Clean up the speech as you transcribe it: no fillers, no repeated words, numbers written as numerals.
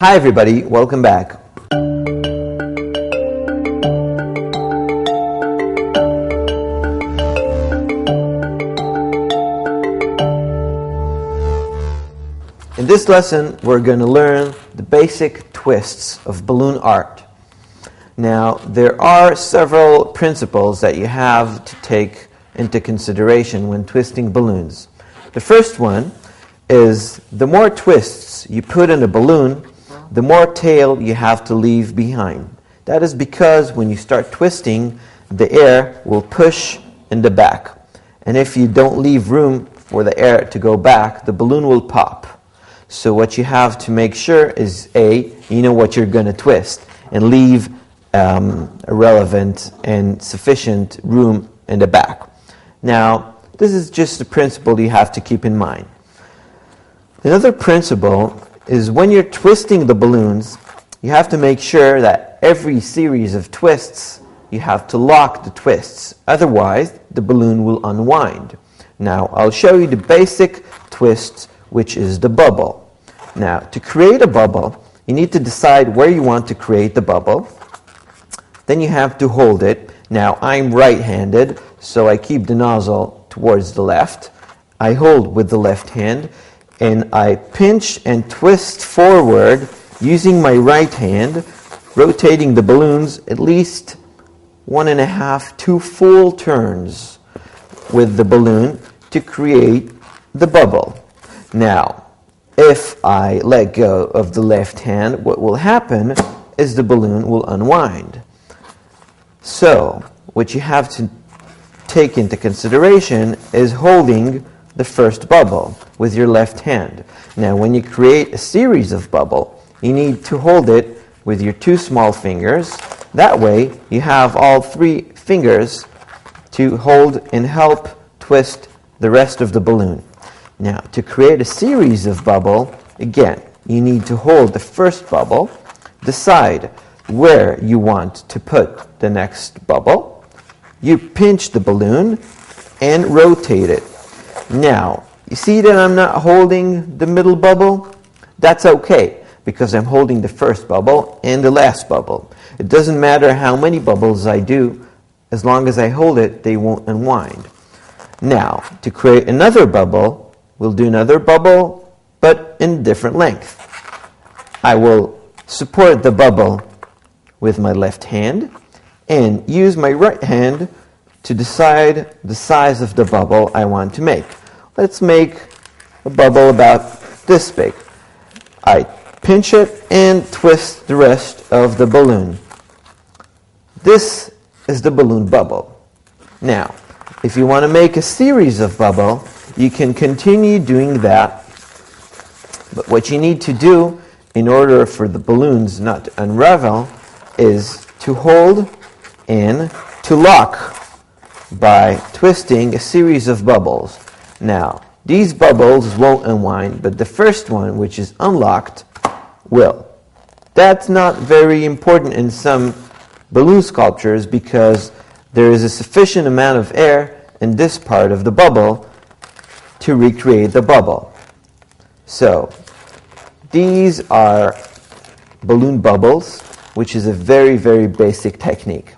Hi everybody, welcome back. In this lesson, we're going to learn the basic twists of balloon art. Now, there are several principles that you have to take into consideration when twisting balloons. The first one is the more twists you put in a balloon, the more tail you have to leave behind. That is because when you start twisting, the air will push in the back. And if you don't leave room for the air to go back, the balloon will pop. So what you have to make sure is A, you know what you're going to twist, and leave relevant and sufficient room in the back. Now, this is just a principle you have to keep in mind. Another principle is when you're twisting the balloons, you have to make sure that every series of twists, you have to lock the twists. Otherwise, the balloon will unwind. Now, I'll show you the basic twist, which is the bubble. Now, to create a bubble, you need to decide where you want to create the bubble. Then you have to hold it. Now, I'm right-handed, so I keep the nozzle towards the left. I hold with the left hand, and I pinch and twist forward using my right hand, rotating the balloons at least 1.5 to 2 full turns with the balloon to create the bubble. Now, if I let go of the left hand, what will happen is the balloon will unwind. So, what you have to take into consideration is holding the first bubble with your left hand. Now, when you create a series of bubble, you need to hold it with your 2 small fingers. That way, you have all 3 fingers to hold and help twist the rest of the balloon. Now, to create a series of bubble, again, you need to hold the first bubble, decide where you want to put the next bubble. You pinch the balloon and rotate it. Now, you see that I'm not holding the middle bubble? That's okay, because I'm holding the first bubble and the last bubble. It doesn't matter how many bubbles I do, as long as I hold it, they won't unwind. Now, to create another bubble, we'll do another bubble, but in different length. I will support the bubble with my left hand and use my right hand to decide the size of the bubble I want to make. Let's make a bubble about this big. I pinch it and twist the rest of the balloon. This is the balloon bubble. Now, if you want to make a series of bubble, you can continue doing that. But what you need to do in order for the balloons not to unravel is to hold and to lock by twisting a series of bubbles. Now, these bubbles won't unwind, but the first one, which is unlocked, will. That's not very important in some balloon sculptures because there is a sufficient amount of air in this part of the bubble to recreate the bubble. So, these are balloon bubbles, which is a very, very basic technique.